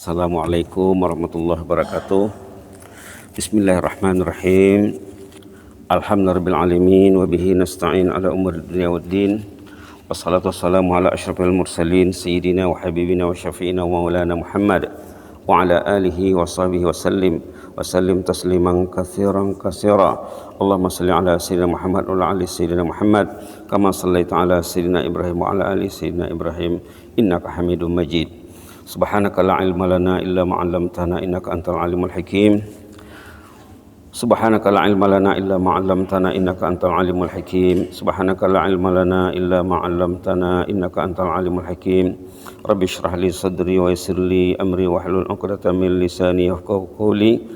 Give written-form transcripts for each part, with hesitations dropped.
Assalamualaikum warahmatullahi wabarakatuh. Bismillahirrahmanirrahim. Alhamdulillahirrahmanirrahim. Wabihi nasta'in ala umur dunia wa din. Wassalatu wassalamu ala ashrafil mursalin Sayyidina wa habibina wa syafi'ina wa maulana Muhammad wa ala alihi wa sahbihi wa sallim tasliman kathiran katsira. Allahumma salli ala Sayyidina Muhammad wa ala ali Sayyidina Muhammad kama sallaita ala Sayyidina Ibrahim wa ala ali Sayyidina Ibrahim innaka Hamidum Majid. Subhanaka la ilma lana illa ma 'allamtana innaka antal alimul hakim. Subhanaka la ilma lana illa ma 'allamtana innaka antal alimul hakim. Subhanaka la ilma lana illa ma 'allamtana innaka antal alimul hakim. Rabbi shrah li sadri wa yassir li amri wahlul 'uqdatam min lisani yafqahu qawli.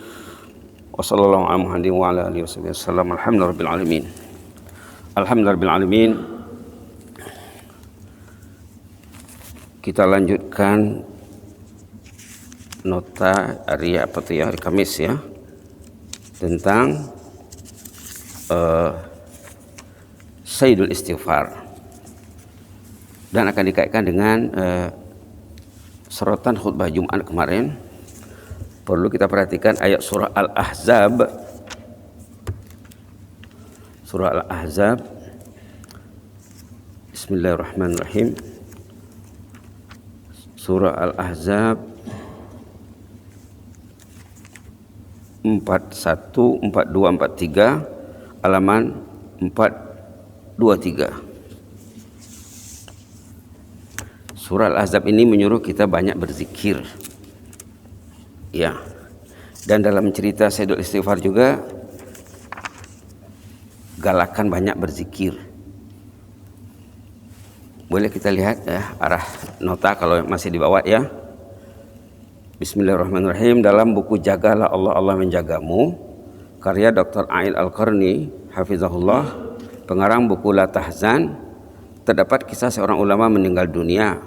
Wa sallallahu ala Muhammadin wa ala alihi wasallam. Alhamdulillahirabbil alamin. Alhamdulillahirabbil alamin. Kita lanjutkan nota hari hari Kamis ya, tentang Sayyidul Istighfar, dan akan dikaitkan dengan sorotan khutbah Jumat kemarin. Perlu kita perhatikan ayat surah Al-Ahzab. Surah Al-Ahzab. Bismillahirrahmanirrahim. Surah Al-Ahzab 41, 42, 43, halaman 423. Surah Al-Ahzab ini menyuruh kita banyak berzikir. Ya. Dan dalam cerita Sayyidul Istighfar juga galakan banyak berzikir. Boleh kita lihat ya arah nota kalau masih dibawa ya. Bismillahirrahmanirrahim. Dalam buku Jagalah Allah, Allah Menjagamu, karya Dr. A'il Al-Qarni hafizahullah, pengarang buku La Tahzan, terdapat kisah seorang ulama meninggal dunia.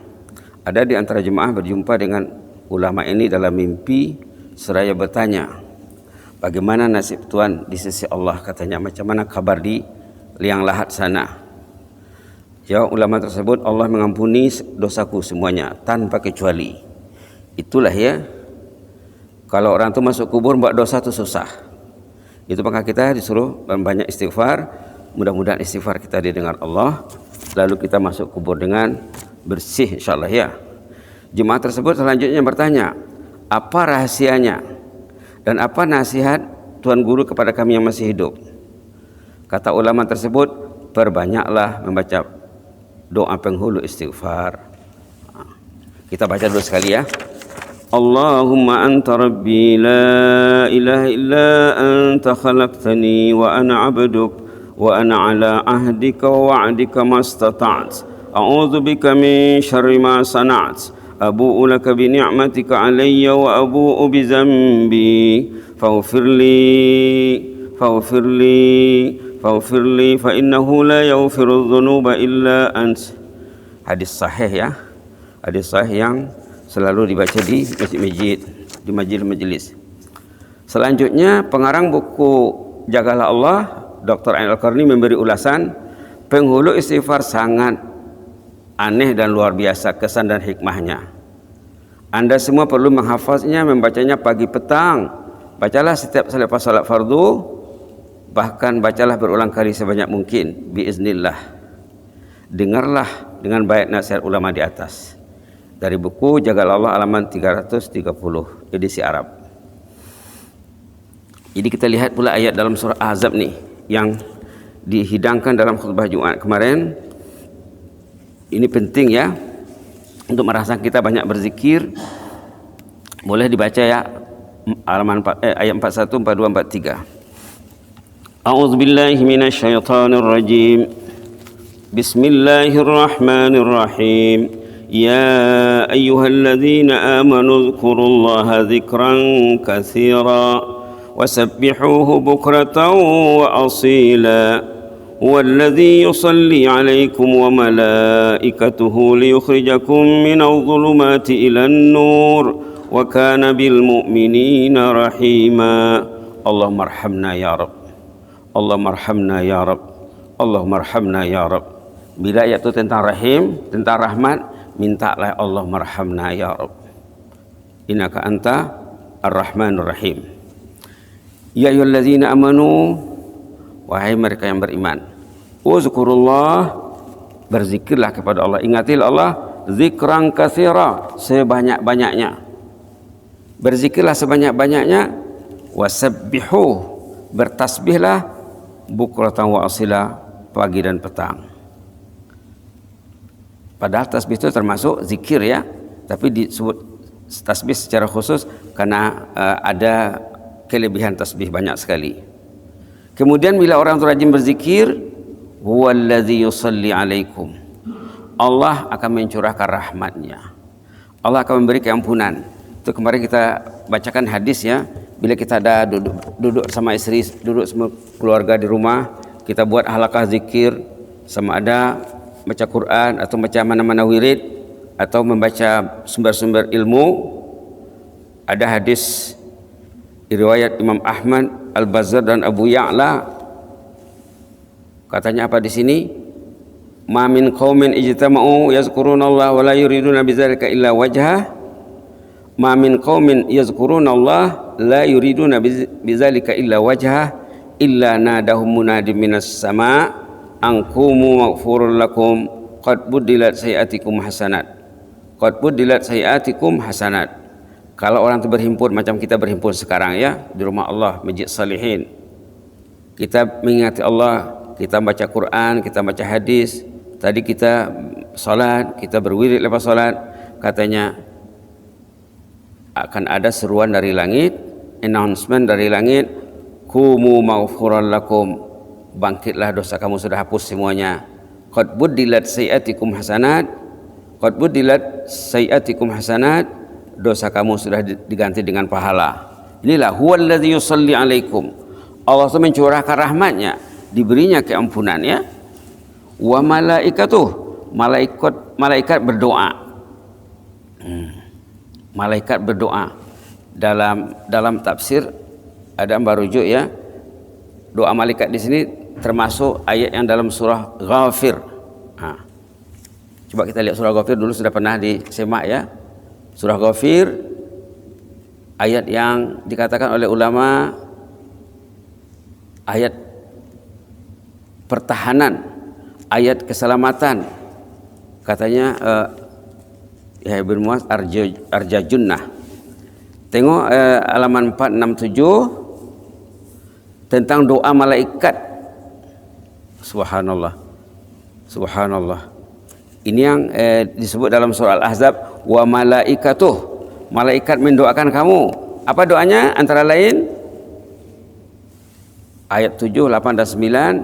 Ada di antara jemaah berjumpa dengan ulama ini dalam mimpi seraya bertanya, bagaimana nasib Tuhan di sisi Allah? Katanya, macam mana kabar di liang lahat sana? Jawab ulama tersebut, Allah mengampuni dosaku semuanya tanpa kecuali. Itulah ya, kalau orang itu masuk kubur buat dosa itu susah. Itu maka kita disuruh banyak istighfar. Mudah-mudahan istighfar kita didengar Allah, lalu kita masuk kubur dengan bersih insyaallah ya. Jemaah tersebut selanjutnya bertanya, apa rahasianya dan apa nasihat Tuan Guru kepada kami yang masih hidup? Kata ulama tersebut, perbanyaklah membaca doa penghulu istighfar. Kita baca dulu sekali ya. Allahumma anta rabbi la ilaha illa anta khalaqtani wa ana 'abduk wa ana 'ala ahdika wa wa'dika mastata'tu a'udzu bika min syarri ma sana'tu abu'u laka bi ni'matika 'alayya wa abu'u bi dzambi faghfirli fa innahu la yaghfiru dzunuba illa ant. Hadis sahih ya. Hadis sahih yang selalu dibaca di masjid-masjid, di majelis-majelis. Selanjutnya pengarang buku Jagalah Allah, Dr. A'il Al-Qarni, memberi ulasan penghulu istighfar sangat aneh dan luar biasa kesan dan hikmahnya. Anda semua perlu menghafaznya, membacanya pagi petang. Bacalah setiap selepas salat fardu, bahkan bacalah berulang kali sebanyak mungkin biiznillah. Dengarlah dengan baik nasihat ulama di atas. Dari buku Jagalah Allah halaman 330 edisi Arab. Jadi kita lihat pula ayat dalam surah Ahzab nih yang dihidangkan dalam khutbah Jumat kemarin. Ini penting ya untuk merasa kita banyak berzikir. Boleh dibaca ya halaman ayat 41, 42, 43. A'udzubillahi minasyaitonirrajim. Bismillahirrahmanirrahim. Ya ayyuhalladzina amanu dzkurullaha dzikran katsira wasabbihuhu bukratan wa asila walladzi yusalli 'alaikum wa malaikatuhu liyukhrijakum minadh dhulumati ilan nur wa kana bil mu'minina rahima. Allahumma arhamna ya Rabb. Allahumma arhamna ya Rabb. Allahumma arhamna ya Rabb. Bila ayat itu tentang rahim, tentang rahmat, mintalah Allah marhamna ya Rabb. innaka anta ar-rahmanur rahim. Ya ayyuhallazina amanu, wahai mereka yang beriman, uzkurullah, berzikirlah kepada Allah, ingatilah Allah, zikran katsira, sebanyak-banyaknya. Berzikirlah sebanyak-banyaknya, wasabbihu, bertasbihlah, bukratan wa asila, pagi dan petang. Padahal tasbih itu termasuk zikir ya, tapi disebut tasbih secara khusus karena ada kelebihan tasbih banyak sekali. Kemudian bila orang itu rajin berzikir, huwallazi yusalli alaikum, Allah akan mencurahkan rahmatnya, Allah akan memberi keampunan. Itu kemarin kita bacakan hadis ya, bila kita ada duduk sama istri, duduk sama keluarga di rumah, kita buat halaqah zikir, sama ada baca Quran atau baca mana-mana wirid atau membaca sumber-sumber ilmu. Ada hadis riwayat Imam Ahmad, Al-Bazzar dan Abu Ya'la. Katanya apa di sini? Ma min qaumin ijtama'u yazkurunallaha wa la yuriduna bidzalika illa wajhah. Ma min qaumin yazkurunallaha la yuriduna bidzalika illa wajhah illa nadahum munadi minas sama' ankumu maghfurun lakum qad buddilat sayiatikum hasanat. Qad buddilat sayiatikum hasanat. Kalau orang itu berhimpun macam kita berhimpun sekarang ya, di rumah Allah, Masjid Salihin, kita mengingati Allah, kita baca Quran, kita baca hadis, tadi kita salat, kita berwirid lepas salat, katanya akan ada seruan dari langit, announcement dari langit, kumu maghfuran lakum, bangkitlah, dosa kamu sudah hapus semuanya. Qad buddilat sayiatikum hasanat, qad buddilat sayiatikum hasanat, dosa kamu sudah diganti dengan pahala. Inilah huwallazi yusalli alaikum, Allah itu mencurahkan rahmatnya, diberinya keampunan ya. Wa malaikatuh, malaikat berdoa. Malaikat berdoa. Dalam tafsir ada barujuk ya, doa malaikat di sini termasuk ayat yang dalam surah Ghafir. Coba kita lihat surah Ghafir dulu, sudah pernah disemak ya. Surah Ghafir, ayat yang dikatakan oleh ulama ayat pertahanan, ayat keselamatan. Katanya ya Ibn Muaz Arja Junnah. Tengok halaman 467 tentang doa malaikat. Subhanallah, subhanallah. Ini yang disebut dalam surah Al-Ahzab, wa malaikatuh, malaikat mendoakan kamu. Apa doanya? Antara lain ayat 7, 8 dan 9.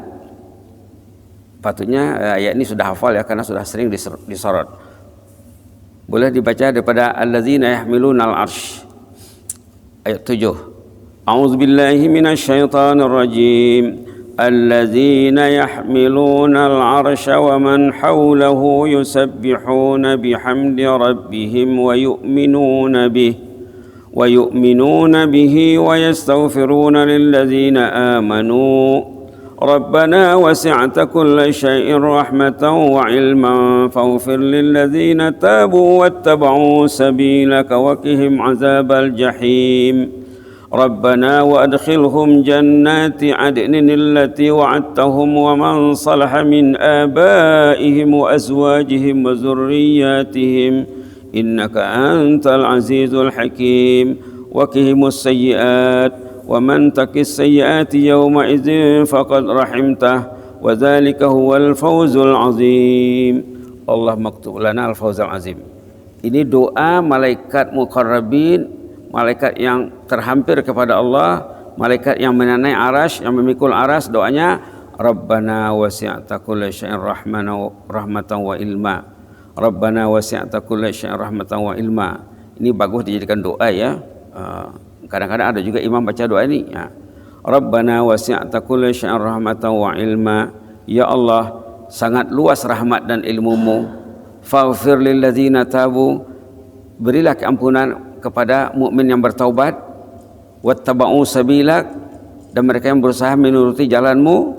Patutnya ayat ini sudah hafal ya, karena sudah sering disorot. Boleh dibaca daripada allazina yahmilunal arsh. Ayat 7. A'udzubillahi minasyaitonir rajim. الذين يحملون العرش ومن حوله يسبحون بحمد ربهم ويؤمنون به ويستغفرون للذين آمنوا ربنا وسعت كل شيء رحمة وعلما فاغفر للذين تابوا واتبعوا سبيلك وقهم عذاب الجحيم ربنا وأدخلهم جنات عدن التي وعدتهم ومن صلح من آبائهم وأزواجهم وذرياتهم إنك أنت العزيز الحكيم وقهم السيئات ومن تق السيئات يومئذ فقد رحمته وذلك هو الفوز العظيم. Allah maktub lana al-fawz al-azim. Ini doa malaikat muqarrabin, malaikat yang terhampir kepada Allah, malaikat yang menandai arasy, yang memikul arasy. Doanya Rabbana wasi'ta kulla syai'in rahmatan wa ilma. Rabbana wasi'ta kulla syai'in rahmatan wa ilma. Ini bagus dijadikan doa ya. Kadang-kadang ada juga imam baca doa ini ya. Rabbana wasi'ta kulla syai'in rahmatan wa ilma. Ya Allah, sangat luas rahmat dan ilmumu. Faghfir lil ladzina tabu, berilah keampunan kepada mukmin yang bertaubat, wattaba'u sabilak, dan mereka yang berusaha menuruti jalanmu.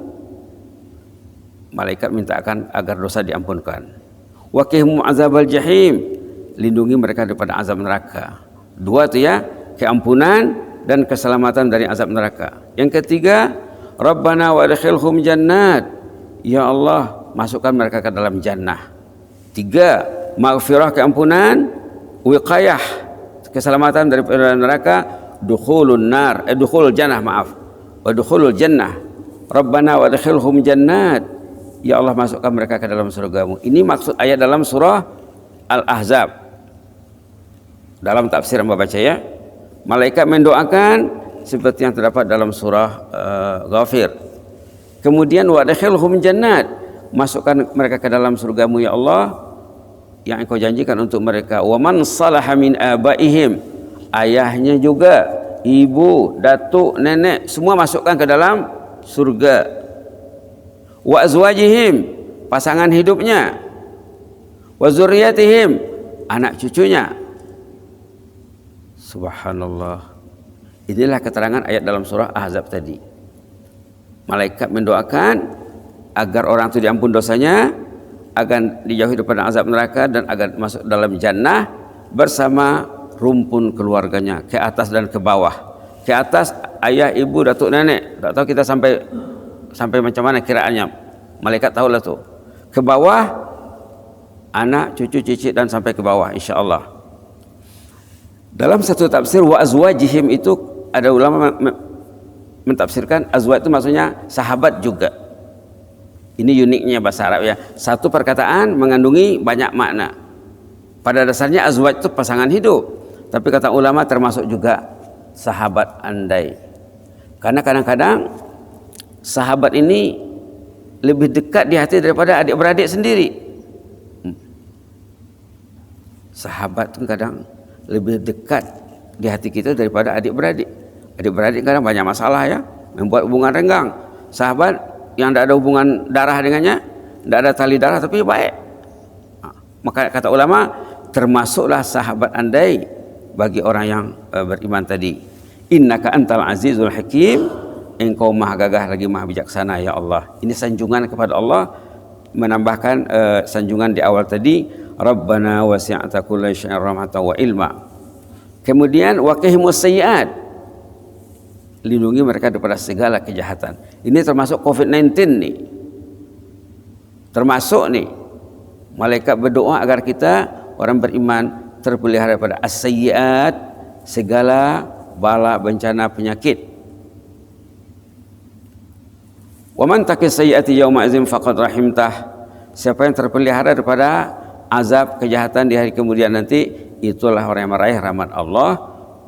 Malaikat minta agar dosa diampunkan. Waqihum azabal jahim, lindungi mereka daripada azab neraka. Dua tu ya, keampunan dan keselamatan dari azab neraka. Yang ketiga, Rabbana wa adkhilhum jannat. Ya Allah, masukkan mereka ke dalam jannah. Tiga, maghfirah, keampunan, wiqayah, keselamatan dari neraka, dukhulun nar, dukhulul jannah, maaf. Wa dukhulul jannah. Rabbana wa adkhilhum jannat. Ya Allah, masukkan mereka ke dalam surgamu. Ini maksud ayat dalam surah Al-Ahzab. Dalam tafsir yang baca ya, malaikat mendoakan seperti yang terdapat dalam surah Ghafir. Kemudian wa adkhilhum jannat, masukkan mereka ke dalam surgamu ya Allah yang engkau janjikan untuk mereka. Wa man salaha min abaihim, ayahnya juga, ibu, datuk, nenek, semua masukkan ke dalam surga. Wa azwajihim, pasangan hidupnya. Wa zurriyatihim, anak cucunya. Subhanallah. Inilah keterangan ayat dalam surah Ahzab tadi. Malaikat mendoakan agar orang itu diampun dosanya, agar dijauhi daripada azab neraka, dan agar masuk dalam jannah bersama rumpun keluarganya, ke atas dan ke bawah. Ke atas ayah, ibu, datuk, nenek. Tak tahu kita sampai macam mana kiraannya. Malaikat tahulah tu. Ke bawah anak, cucu, cicit, dan sampai ke bawah insyaallah. Dalam satu tafsir wa azwajihim itu ada ulama mentafsirkan azwaj itu maksudnya sahabat juga. Ini uniknya bahasa Arab ya. Satu perkataan mengandungi banyak makna. Pada dasarnya azwaj itu pasangan hidup, tapi kata ulama termasuk juga sahabat andai. Karena kadang-kadang sahabat ini lebih dekat di hati daripada adik-beradik sendiri. Sahabat itu kadang lebih dekat di hati kita daripada adik-beradik. Adik-beradik kadang banyak masalah ya, membuat hubungan renggang. Sahabat yang tidak ada hubungan darah dengannya, tidak ada tali darah, tapi baik. Maka kata ulama, termasuklah sahabat andai bagi orang yang beriman tadi. Innaka antal azizul hakim, engkau maha gagah lagi maha bijaksana ya Allah. Ini sanjungan kepada Allah, menambahkan sanjungan di awal tadi, Rabbana wasi'ta kulla syai'in rahmatan wa ilma. Kemudian waqihimus sayyi'at, lindungi mereka daripada segala kejahatan. Ini termasuk COVID-19 nih. Termasuk nih, malaikat berdoa agar kita orang beriman terpelihara daripada as-sayyi'at, segala bala, bencana, penyakit. Wa man taqis sayyi'ati yawma idzin faqad rahimtah. Siapa yang terpelihara daripada azab kejahatan di hari kemudian nanti, itulah orang yang meraih rahmat Allah.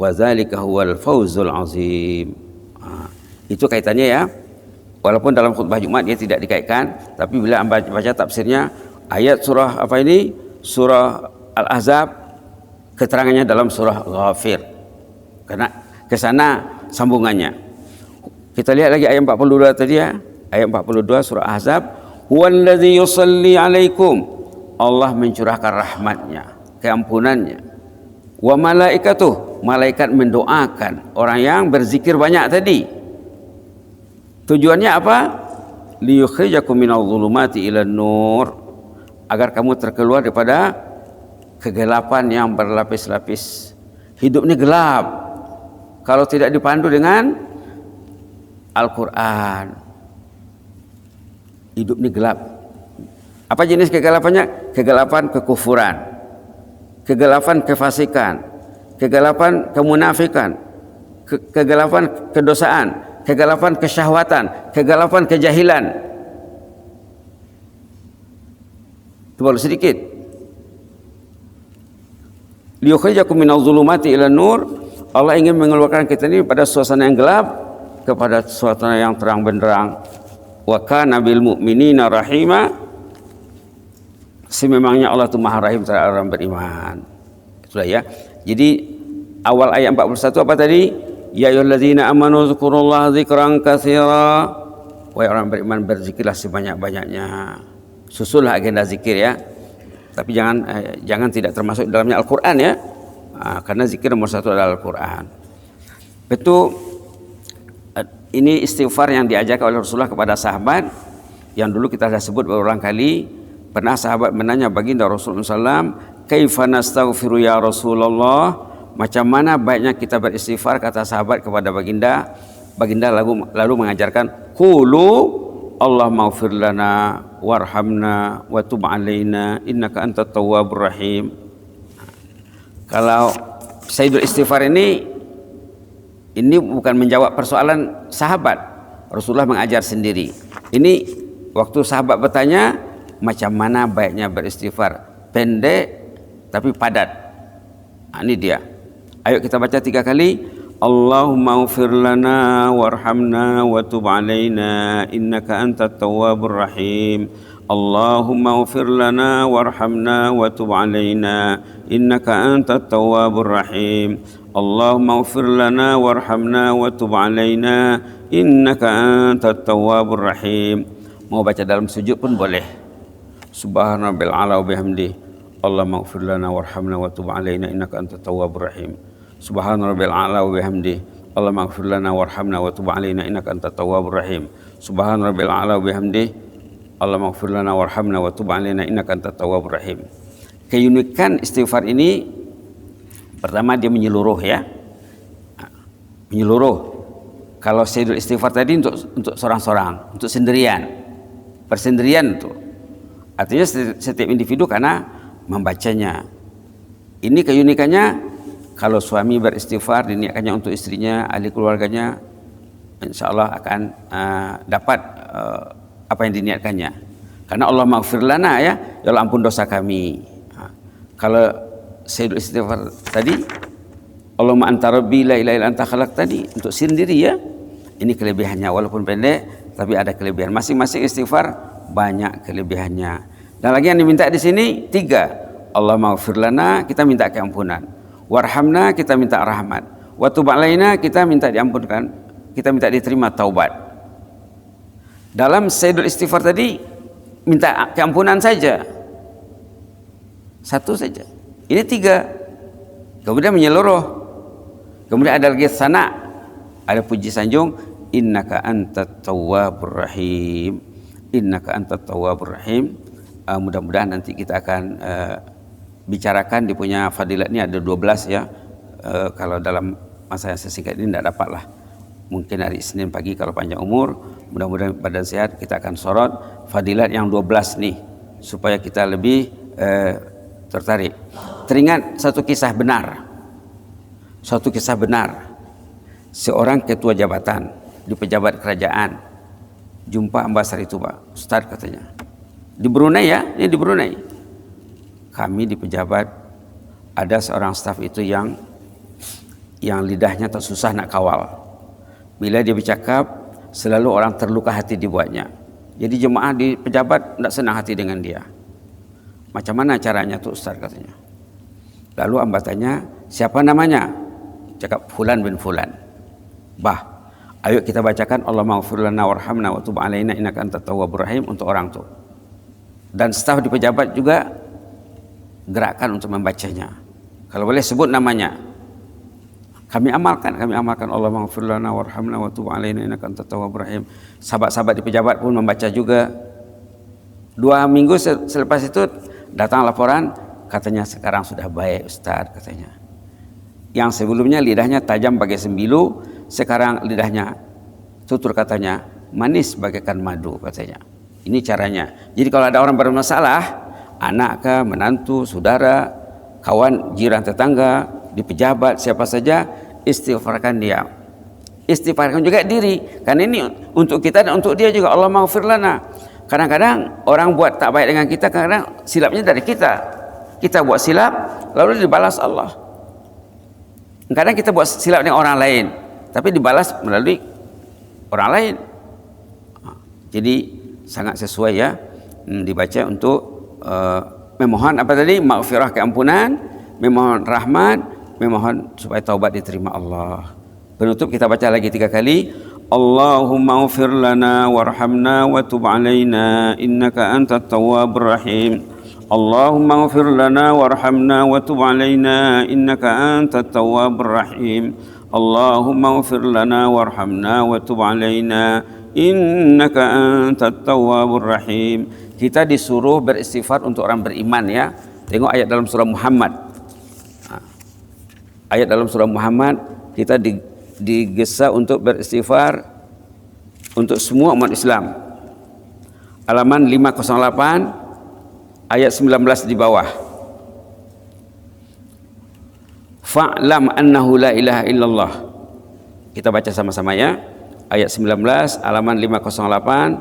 Wa dzalika huwal fawzul azim. Itu kaitannya ya. Walaupun dalam khutbah Jumat dia tidak dikaitkan, tapi bila baca tafsirnya ayat surah apa ini? Surah Al-Ahzab, keterangannya dalam surah Ghafir. Karena ke sana sambungannya. Kita lihat lagi ayat 42 tadi ya. Ayat 42 surah Ahzab, "Huwallazi yusalli 'alaikum." Allah mencurahkan rahmatnya, keampunannya. Wa malaikatuh, malaikat mendoakan orang yang berzikir banyak tadi. Tujuannya apa? Liyukhrijakum minadh dhulumati ilan nur, agar kamu terkeluar daripada kegelapan yang berlapis-lapis. Hidup ini gelap kalau tidak dipandu dengan Al-Quran. Hidup ini gelap. Apa jenis kegelapannya? Kegelapan kekufuran, kegelapan kefasikan, kegelapan kemunafikan, kegelapan kedosaan, kegelapan kesyahwatan, kegelapan kejahilan. Itu baru sedikit. Liyukhrijakum minadh dhulumati ilan nur. Allah ingin mengeluarkan kita ini pada suasana yang gelap kepada suasana yang terang benderang. Wa kana bil mu'minina rahima. Sememangnya Allah itu maha rahim terhadap orang beriman. Itulah ya. Jadi awal ayat 41 apa tadi? Ya ayyuhalladzina amanu dzkurullaha dzikran katsira. Wahai orang beriman, berzikirlah sebanyak-banyaknya. Susullah agenda zikir ya. Tapi jangan tidak termasuk dalamnya Al-Qur'an ya. Karena zikir nomor satu adalah Al-Qur'an. Itu ini istighfar yang diajarkan oleh Rasulullah kepada sahabat, yang dulu kita sudah sebut berulang kali. Pernah sahabat menanya baginda Rasulullah SAW, kaifa nastaghfiru ya Rasulullah, macam mana baiknya kita beristighfar, kata sahabat kepada baginda. Baginda lalu mengajarkan, qulu Allahumma ighfir lana warhamna wa tub alaina innaka antat tawwabur rahim. Kalau Sayyidul Istighfar ini bukan menjawab persoalan sahabat. Rasulullah mengajar sendiri. Ini waktu sahabat bertanya, macam mana baiknya beristighfar? Pendek tapi padat. Ini dia. Ayo kita baca 3 kali. Allahumma ighfir lana warhamna wa tub alaina innaka antat tawwabur rahim. Allahumma ighfir lana warhamna wa tub alaina innaka antat tawwabur rahim. Allahumma ighfir lana warhamna wa tub alaina innaka antat tawwabur rahim. Mau baca dalam sujud pun boleh. Subhanallah ala wa bihamdi. Allahumma ighfir lana warhamna wa tub alaina innaka antat tawwabur rahim. Subhanallah ala wa bihamdi. Allahumma ighfir lana warhamna wa tub alaina innaka antat tawwabur rahim. Subhanallah ala wa bihamdi. Allahumma ighfir lana warhamna wa tub alaina innaka antat tawwabur rahim. Keunikan istighfar ini, pertama dia menyeluruh ya. Menyeluruh. Kalau Sayyidul Istighfar tadi untuk seorang-seorang, untuk sendirian. Persendirian itu. Artinya setiap individu karena membacanya. Ini keunikannya, kalau suami beristighfar diniatkannya untuk istrinya, ahli keluarganya, insya Allah akan dapat apa yang diniatkannya. Karena Allah maghfir lana ya Allah ampun dosa kami. Kalau Sayyidul Istighfar tadi, Allahumma anta rabbi la ilaha illa anta khalaq tadi, untuk sendiri ya. Ini kelebihannya, walaupun pendek tapi ada kelebihan. Masing-masing istighfar banyak kelebihannya. Dan lagi yang diminta di sini 3. Allah maghfir lana, kita minta keampunan. Warhamna, kita minta rahmat. Wa tub alaina, kita minta diampunkan, kita minta diterima taubat. Dalam Sayyidul Istighfar tadi minta keampunan saja, 1 saja. Ini 3. Kemudian menyeluruh. Kemudian ada lagi sana, ada puji sanjung, innaka antat tawwabur rahim. Innaka antat tawwabur rahim. Mudah-mudahan nanti kita akan bicarakan, dia punya fadilat ini ada 12 ya. Kalau dalam masa yang sesingkat ini tidak dapat lah. Mungkin hari Senin pagi kalau panjang umur, mudah-mudahan badan sehat, kita akan sorot fadilat yang 12 nih supaya kita lebih tertarik. Teringat satu kisah benar. Suatu kisah benar. Seorang ketua jabatan di pejabat kerajaan jumpa ambassador itu, Pak Ustadz katanya. Di Brunei ya, ini di Brunei. Kami di pejabat ada seorang staf itu yang lidahnya tak susah nak kawal. Bila dia bercakap, selalu orang terluka hati dibuatnya. Jadi jemaah di pejabat tidak senang hati dengan dia. Macam mana caranya tuh Ustaz katanya. Lalu Amba tanya, siapa namanya? Cakap Fulan bin Fulan. Bah, ayo kita bacakan Allahumma ighfir lana warhamna wa tub alaina innaka antat tawwabur rahim untuk orang tuh. Dan staf di pejabat juga gerakkan untuk membacanya. Kalau boleh sebut namanya. Kami amalkan Allahumma ighfir lana warhamna wa tub alaina innaka antat tawwabur rahim. Sahabat-sahabat di pejabat pun membaca juga. 2 minggu selepas itu datang laporan, katanya sekarang sudah baik Ustaz katanya. Yang sebelumnya lidahnya tajam bagai sembilu, sekarang lidahnya tutur katanya manis bagaikan madu katanya. Ini caranya. Jadi kalau ada orang bermasalah, anak ke, menantu, saudara, kawan, jiran, tetangga, di pejabat, siapa saja, istighfarkan dia. Istighfarkan juga diri. Karena ini untuk kita dan untuk dia juga. Allah maghfir lana. Kadang-kadang orang buat tak baik dengan kita, kadang silapnya dari kita. Kita buat silap, lalu dibalas Allah. Kadang kita buat silap dengan orang lain, tapi dibalas melalui orang lain. Jadi sangat sesuai ya, dibaca untuk memohon apa tadi, maghfirah keampunan, memohon rahmat, memohon supaya taubat diterima Allah. Penutup kita baca lagi 3 kali. Allahumma ighfir lana warhamna wa tub alaina innaka antat tawwabur rahim. Allahumma ighfir lana warhamna wa tub alaina innaka antat tawwabur rahim. Allahumma ighfir lana warhamna wa tub alaina innaka antat tawwabur rahim. Kita disuruh beristighfar untuk orang beriman ya. Tengok ayat dalam surah Muhammad. ayat dalam surah Muhammad, kita digesa untuk beristighfar untuk semua umat Islam. Halaman 508 ayat 19 di bawah. Fa'lam annahu la ilaha illallah. Kita baca sama-sama ya. Ayat 19 halaman 508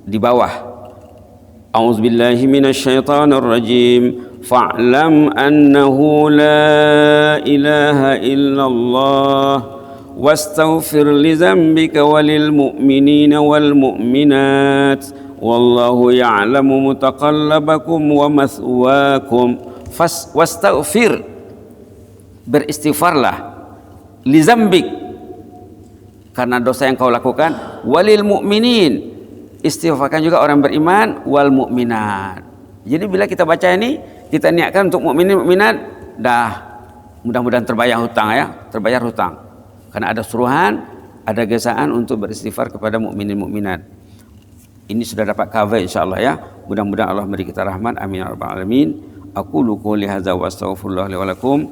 di bawah. A'udzubillahi minasyaitonir rajim. Fa'lam annahu la ilaha illallah wastaghfir li dzambika walil mu'minina wal mu'minat wallahu ya'lamu mutaqallabakum wa mathwaakum. Wastaghfir, beristighfarlah, li dzambik, karena dosa yang kau lakukan, walil mu'minin, istighfarkan juga orang beriman, wal mu'minat. Jadi bila kita baca ini, kita niatkan untuk mukminin mukminat, dah mudah-mudahan terbayar hutang ya, terbayar hutang. Karena ada suruhan, ada gesaan untuk beristighfar kepada mukminin mukminat. Ini sudah dapat cover insyaallah ya. Mudah-mudahan Allah beri kita rahmat. Amin ya rabbal alamin. Aqulu qouli hadza wa astaghfirullah li wa lakum.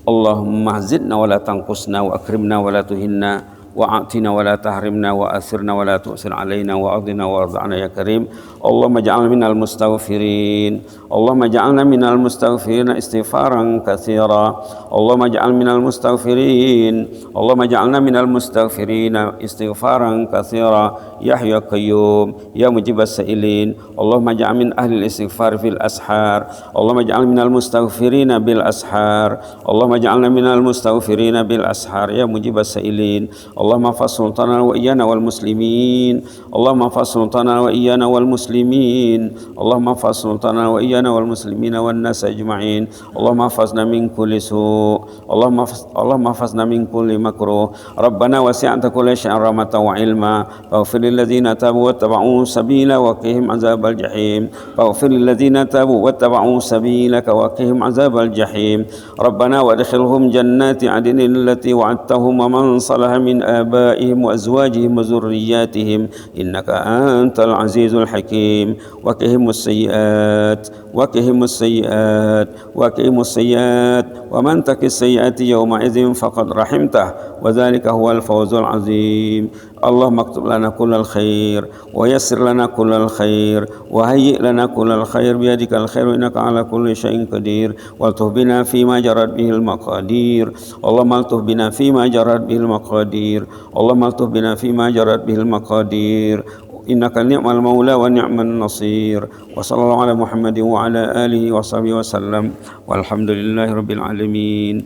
Allahumma zidna wa la tanqusna wa akrimna wa la tuhinna وأعطنا ولا تحرمنا وأثرنا ولا تؤثر علينا وأرضنا وارض عنا يا كريم. اللهم اجعلنا من المستغفرين، اللهم اجعلنا من المستغفرين استغفارا كثيرا. اللهم اجعلنا من المستغفرين، اللهم اجعلنا من المستغفرين استغفارا كثيرا. يا حي يا قيوم يا مجيب السائلين. اللهم اجعل من أهل الاستغفار في الأسحار. اللهم اجعلنا من المستغفرين بالأسحار. اللهم اجعلنا من المستغفرين بالأسحار يا مجيب السائلين. اللهم احفظ سلطاننا وإيانا والمسلمين. اللهم احفظ سلطاننا وإيانا والمسلمين. اللهم احفظ سلطاننا وإيانا والمسلمين والناس أجمعين. اللهم احفظنا من كل سوء. اللهم احفظنا من كل مكروه. ربنا وسعت كل شيء رحمة وعلما فاغفر للذين تابوا واتبعوا سبيلا وقهم عذاب الجحيم. فاغفر للذين تابوا واتبعوا سبيلك وقهم عذاب الجحيم. ربنا وادخلهم جنات عدن التي وعدتهم ومن صلح من آبائهم وأزواجهم وذرياتهم إنك أنت العزيز الحكيم. وقهم السيئات وقهم السيئات وقهم السيئات ومن تق السيئات يومئذ فقد رحمته وذلك هو الفوز العظيم. اللهم اكتب لنا كل الخير ويسر لنا كل الخير وهيئ لنا كل الخير بيدك الخير إنك على كل شيء قدير. والطف بنا فيما جرت به المقادير. اللهم الطف بنا فيما جرت به المقادير. اللهم الطف بنا فيما جرت به المقادير إنك نعم المولى ونعم النصير. وصلى الله على محمد وعلى آله وصحبه وسلم والحمد لله رب العالمين.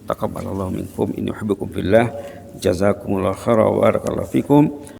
تقبل الله منكم إني أحبكم في الله. جزاكم الله خيرا وبارك الله فيكم.